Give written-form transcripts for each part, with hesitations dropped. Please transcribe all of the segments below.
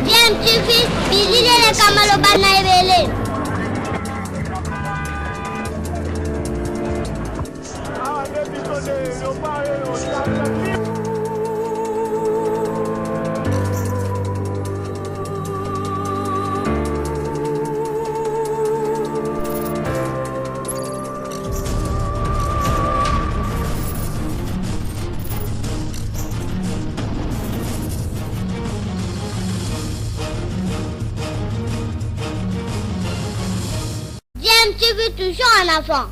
DMTV, Billy Kamalo Banaibele. DMTV toujours en avant.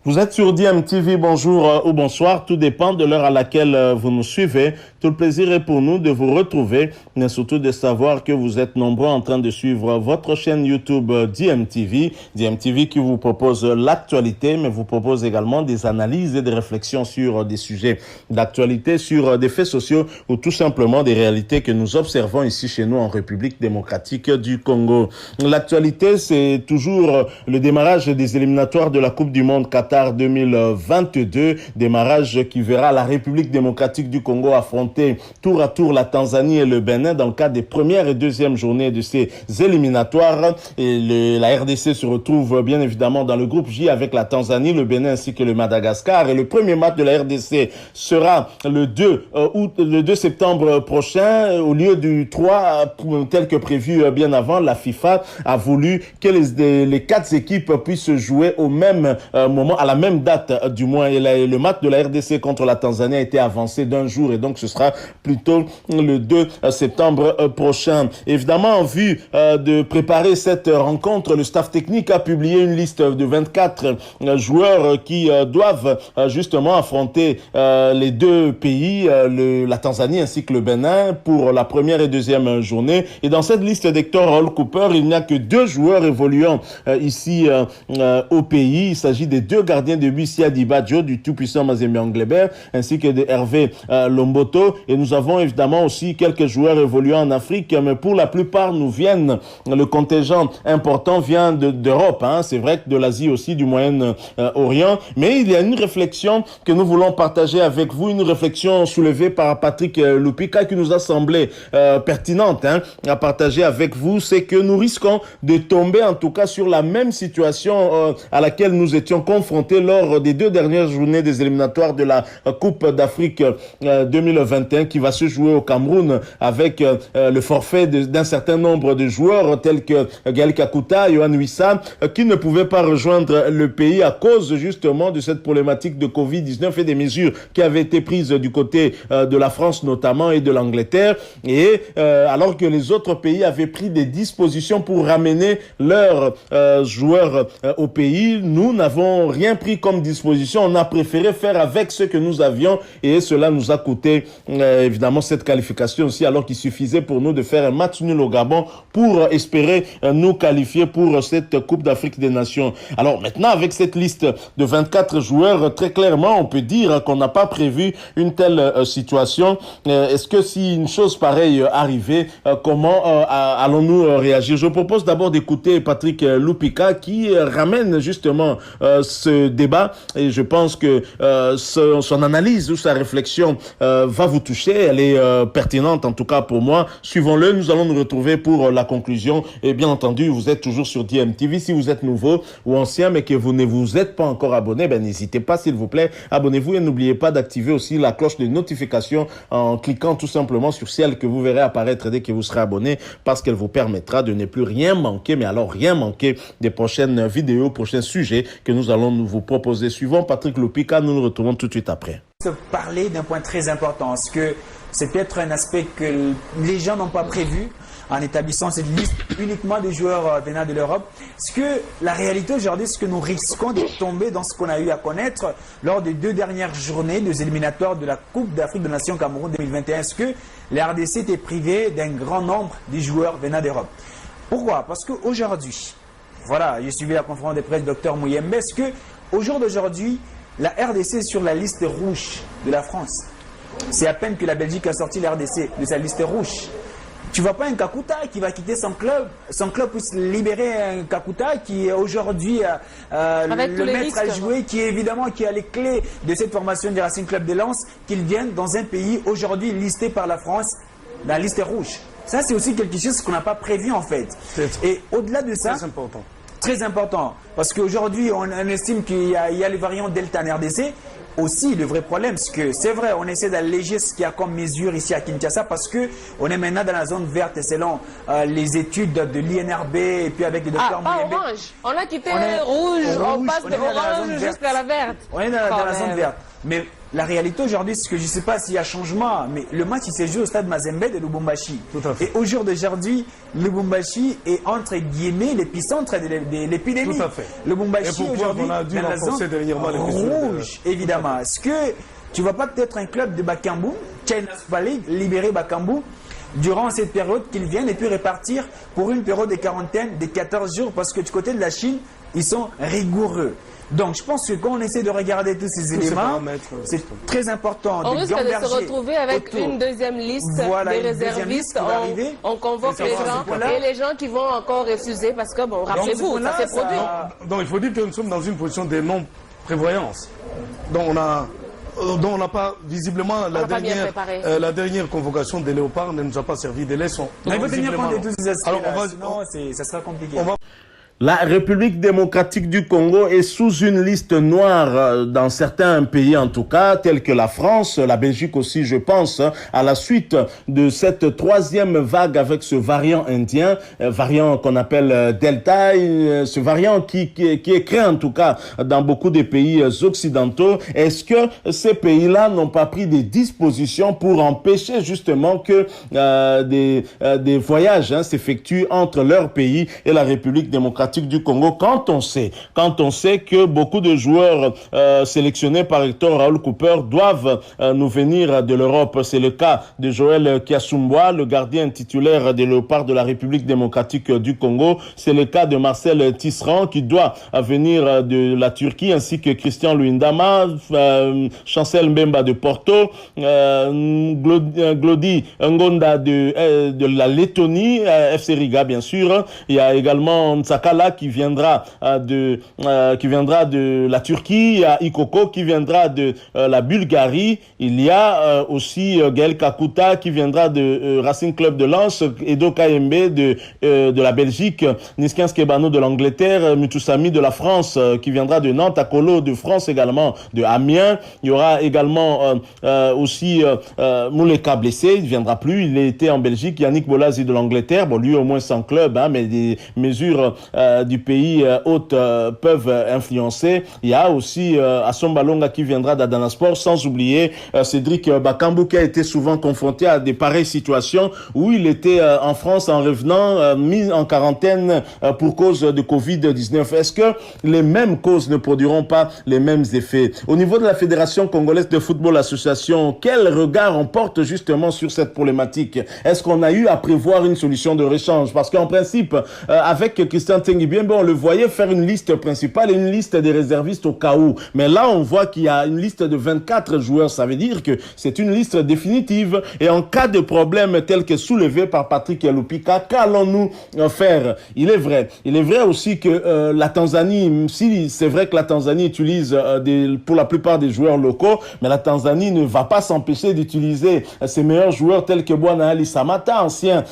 Vous êtes sur DMTV, bonjour ou bonsoir, tout dépend de l'heure à laquelle vous nous suivez. Tout le plaisir est pour nous de vous retrouver, mais surtout de savoir que vous êtes nombreux en train de suivre votre chaîne YouTube DMTV. DMTV qui vous propose l'actualité, mais vous propose également des analyses et des réflexions sur des sujets d'actualité, sur des faits sociaux ou tout simplement des réalités que nous observons ici chez nous en République démocratique du Congo. L'actualité, c'est toujours le démarrage des éliminatoires de la Coupe du Monde Qatar 2022, démarrage qui verra la République démocratique du Congo affronter tour à tour la Tanzanie et le Bénin dans le cadre des premières et deuxièmes journées de ces éliminatoires. Et la RDC se retrouve bien évidemment dans le groupe J avec la Tanzanie, le Bénin ainsi que le Madagascar. Et le premier match de la RDC sera le 2 septembre prochain au lieu du 3 tel que prévu bien avant. La FIFA a voulu que les 4 équipes puissent jouer au même moment, à la même date du moins. Et le match de la RDC contre la Tanzanie a été avancé d'un jour et donc ce sera plutôt le 2 septembre prochain. Évidemment, en vue de préparer cette rencontre, le staff technique a publié une liste de 24 joueurs qui doivent justement affronter les deux pays, la Tanzanie ainsi que le Bénin pour la première et deuxième journée. Et dans cette liste d'Hector Hall Cooper, il n'y a que 2 joueurs évoluant ici au pays. Il s'agit des 2 gardiens de but, Siadi Badjo du tout-puissant Mazembe Anglebert ainsi que de Hervé Lomboto. Et nous avons évidemment aussi quelques joueurs évoluant en Afrique, mais pour la plupart le contingent important vient d'Europe. C'est vrai que de l'Asie aussi, du Moyen-Orient. Mais il y a une réflexion que nous voulons partager avec vous, une réflexion soulevée par Patrick Lupika qui nous a semblé pertinente à partager avec vous. C'est que nous risquons de tomber en tout cas sur la même situation à laquelle nous étions confrontés lors des 2 dernières journées des éliminatoires de la Coupe d'Afrique 2021 qui va se jouer au Cameroun avec le forfait d'un certain nombre de joueurs tels que Gaël Kakuta, Yohan Wissa, qui ne pouvaient pas rejoindre le pays à cause justement de cette problématique de Covid-19 et des mesures qui avaient été prises du côté de la France notamment et de l'Angleterre. Et alors que les autres pays avaient pris des dispositions pour ramener leurs joueurs au pays, nous n'avons rien pris comme disposition. On a préféré faire avec ce que nous avions et cela nous a coûté évidemment cette qualification aussi, alors qu'il suffisait pour nous de faire un match nul au Gabon pour espérer nous qualifier pour cette Coupe d'Afrique des Nations. Alors maintenant, avec cette liste de 24 joueurs, très clairement, on peut dire qu'on n'a pas prévu une telle situation. Est-ce que si une chose pareille arrivait, comment allons-nous réagir? Je propose d'abord d'écouter Patrick Lupika qui ramène justement ce débat et je pense que son analyse ou sa réflexion va vous toucher. Elle est pertinente en tout cas pour moi. Suivons-le, nous allons nous retrouver pour la conclusion. Et bien entendu, vous êtes toujours sur DMTV. Si vous êtes nouveau ou ancien mais que vous ne vous êtes pas encore abonné, n'hésitez pas s'il vous plaît, abonnez-vous et n'oubliez pas d'activer aussi la cloche de notification en cliquant tout simplement sur celle que vous verrez apparaître dès que vous serez abonné, parce qu'elle vous permettra de ne plus rien manquer, mais alors rien manquer des prochaines vidéos, prochains sujets que nous allons vous proposer. Suivant Patrick Lupika, nous nous retrouvons tout de suite après. Parler d'un point très important, parce que c'est peut-être un aspect que les gens n'ont pas prévu en établissant cette liste uniquement des joueurs venant de l'Europe. Est-ce que la réalité aujourd'hui, c'est que nous risquons de tomber dans ce qu'on a eu à connaître lors des 2 dernières journées des éliminatoires de la Coupe d'Afrique des Nations Cameroun 2021? Est-ce que la RDC était privée d'un grand nombre de joueurs venant d'Europe? Pourquoi? Parce qu'aujourd'hui, voilà, j'ai suivi la conférence de presse du Dr Mouyembe. Est-ce qu'au jour d'aujourd'hui, la RDC est sur la liste rouge de la France? C'est à peine que la Belgique a sorti la RDC de sa liste rouge. Tu vois pas un Kakuta qui va quitter son club pour se libérer un Kakuta qui est aujourd'hui le maître à jouer, qui a les clés de cette formation du Racing Club de Lens, qu'il vienne dans un pays aujourd'hui listé par la France, dans la liste rouge. Ça, c'est aussi quelque chose qu'on n'a pas prévu en fait. Et au-delà de ça, très important, parce qu'aujourd'hui, on estime qu'il y a les variants Delta en RDC. Aussi, le vrai problème, c'est que c'est vrai, on essaie d'alléger ce qu'il y a comme mesure ici à Kinshasa parce qu'on est maintenant dans la zone verte selon les études de l'INRB et puis avec les docteurs Mouyembe. Orange. On a quitté rouge, on passe de orange jusqu'à la verte. On est dans la zone verte. Mais la réalité aujourd'hui, c'est que je ne sais pas s'il y a changement, mais le match il s'est joué au stade Mazembe de Lubumbashi. Et au jour d'aujourd'hui, Lubumbashi est entre guillemets l'épicentre de l'épidémie. Tout à fait. Lubumbashi aujourd'hui, on a dû dans la zone rouge, évidemment. Est-ce que tu ne vas pas peut-être un club de Bakambu, China Super League, libérer Bakambu durant cette période qu'ils viennent et puis répartir pour une période de quarantaine de 14 jours parce que du côté de la Chine, ils sont rigoureux. Donc, je pense que quand on essaie de regarder tous ces éléments, c'est très important on de risque de se retrouver avec une deuxième liste des réservistes. On convoque les gens et les gens qui vont encore refuser parce que, bon, rappelez-vous, ça s'est produit. Donc, il faut dire que nous sommes dans une position de non-prévoyance. Donc, on n'a pas, visiblement, la dernière convocation des léopards ne nous a pas servi de leçon. Mais il faut tenir compte de tous ces aspects-là, sinon ça sera compliqué. La République démocratique du Congo est sous une liste noire dans certains pays en tout cas, tels que la France, la Belgique aussi je pense, à la suite de cette troisième vague avec ce variant indien, variant qu'on appelle Delta, ce variant qui est créé en tout cas dans beaucoup de pays occidentaux. Est-ce que ces pays-là n'ont pas pris des dispositions pour empêcher justement que des voyages s'effectuent entre leur pays et la République démocratique du Congo quand on sait que beaucoup de joueurs sélectionnés par Hector Raoul Cooper doivent nous venir de l'Europe. C'est le cas de Joël Kiasumboa, le gardien titulaire des Léopards de la République démocratique du Congo. C'est le cas de Marcel Tisserand qui doit venir de la Turquie, ainsi que Christian Luindama, Chancel Mbemba de Porto, Glody Ngonda de la Lettonie, FC Riga bien sûr. Il y a également Ntsakala qui viendra de la Turquie, il y a Ikoko qui viendra de la Bulgarie, il y a aussi Gaël Kakuta qui viendra de Racing Club de Lens, Edo Kayembe de la Belgique, Niskins Kebano de l'Angleterre, Mutusami de la France qui viendra de Nantes, Akolo de France également, de Amiens. Il y aura également aussi Mouleka blessé, il ne viendra plus, il était en Belgique. Yannick Bolazi de l'Angleterre, bon lui au moins sans club, mais des mesures du pays hôte peuvent influencer. Il y a aussi Assomba Longa qui viendra d'Adana Sport, sans oublier Cédric Bakambu qui a été souvent confronté à des pareilles situations où il était en France en revenant, mis en quarantaine pour cause de Covid-19. Est-ce que les mêmes causes ne produiront pas les mêmes effets? Au niveau de la Fédération congolaise de football association, quel regard on porte justement sur cette problématique? Est-ce qu'on a eu à prévoir une solution de réchange? Parce qu'en principe, avec Christian Tengi Biembe, on le voyait faire une liste principale et une liste des réservistes au cas où. Mais là, on voit qu'il y a une liste de 24 joueurs. Ça veut dire que c'est une liste définitive. Et en cas de problème tel que soulevé par Patrick Lupika, qu'allons-nous faire? Il est vrai aussi que la Tanzanie, si c'est vrai que la Tanzanie utilise pour la plupart des joueurs locaux, mais la Tanzanie ne va pas s'empêcher d'utiliser ses meilleurs joueurs tels que Bwana Ali Samata, ancien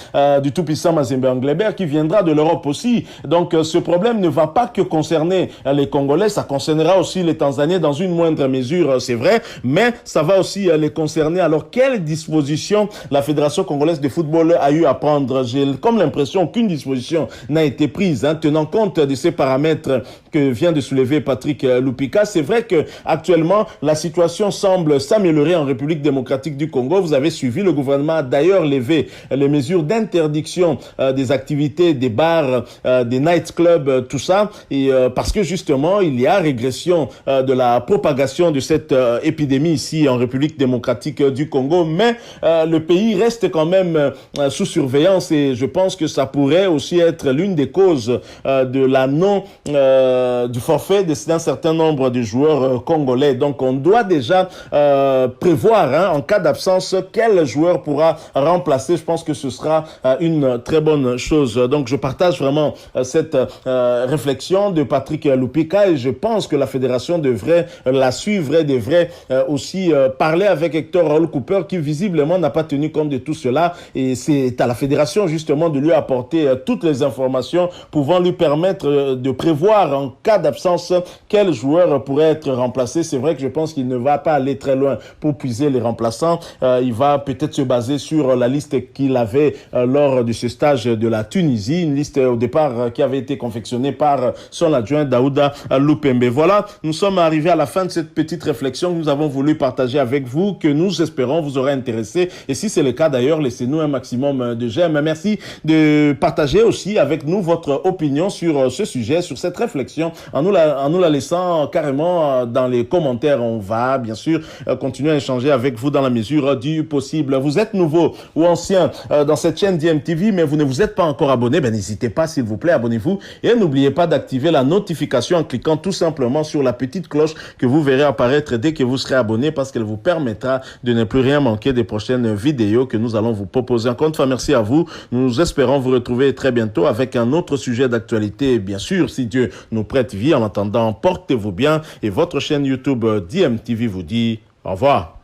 du tout-puissant Mazembe Anglebert, qui viendra de l'Europe aussi. Donc ce problème ne va pas que concerner les Congolais, ça concernera aussi les Tanzaniens dans une moindre mesure, c'est vrai, mais ça va aussi les concerner. Alors quelle disposition la Fédération congolaise de football a eu à prendre? J'ai comme l'impression qu'une disposition n'a été prise, tenant compte de ces paramètres que vient de soulever Patrick Lupika. C'est vrai que actuellement la situation semble s'améliorer en République démocratique du Congo. Vous avez suivi, le gouvernement a d'ailleurs levé les mesures d'interdiction des activités, des bars, des nightclubs, tout ça, et parce que justement il y a régression de la propagation de cette épidémie ici en République démocratique du Congo, mais le pays reste quand même sous surveillance et je pense que ça pourrait aussi être l'une des causes de la du forfait d'un certain nombre de joueurs congolais. Donc, on doit déjà prévoir, en cas d'absence, quel joueur pourra remplacer. Je pense que ce sera une très bonne chose. Donc, je partage vraiment cette réflexion de Patrick Lupika et je pense que la fédération devrait la suivre et devrait aussi parler avec Hector Raoul Cooper qui visiblement n'a pas tenu compte de tout cela et c'est à la fédération justement de lui apporter toutes les informations pouvant lui permettre de prévoir en cas d'absence quel joueur pourrait être remplacé. C'est vrai que je pense qu'il ne va pas aller très loin pour puiser les remplaçants. Il va peut-être se baser sur la liste qu'il avait lors de ce stage de la Tunisie, une liste au départ qui avait été confectionnée par son adjoint Daouda Lupembe. Voilà, nous sommes arrivés à la fin de cette petite réflexion que nous avons voulu partager avec vous, que nous espérons vous aura intéressé. Et si c'est le cas d'ailleurs, laissez-nous un maximum de j'aime. Merci de partager aussi avec nous votre opinion sur ce sujet, sur cette réflexion, en nous la laissant carrément dans les commentaires. On va bien sûr continuer à échanger avec vous dans la mesure du possible. Vous êtes nouveau ou ancien dans cette chaîne DMTV, mais vous ne vous êtes pas encore abonné, n'hésitez pas s'il vous plaît, abonnez-vous et n'oubliez pas d'activer la notification en cliquant tout simplement sur la petite cloche que vous verrez apparaître dès que vous serez abonné parce qu'elle vous permettra de ne plus rien manquer des prochaines vidéos que nous allons vous proposer. Encore une fois, merci à vous. Nous espérons vous retrouver très bientôt avec un autre sujet d'actualité. Bien sûr, si Dieu nous prête vie. En attendant, portez-vous bien et votre chaîne YouTube DMTV vous dit au revoir.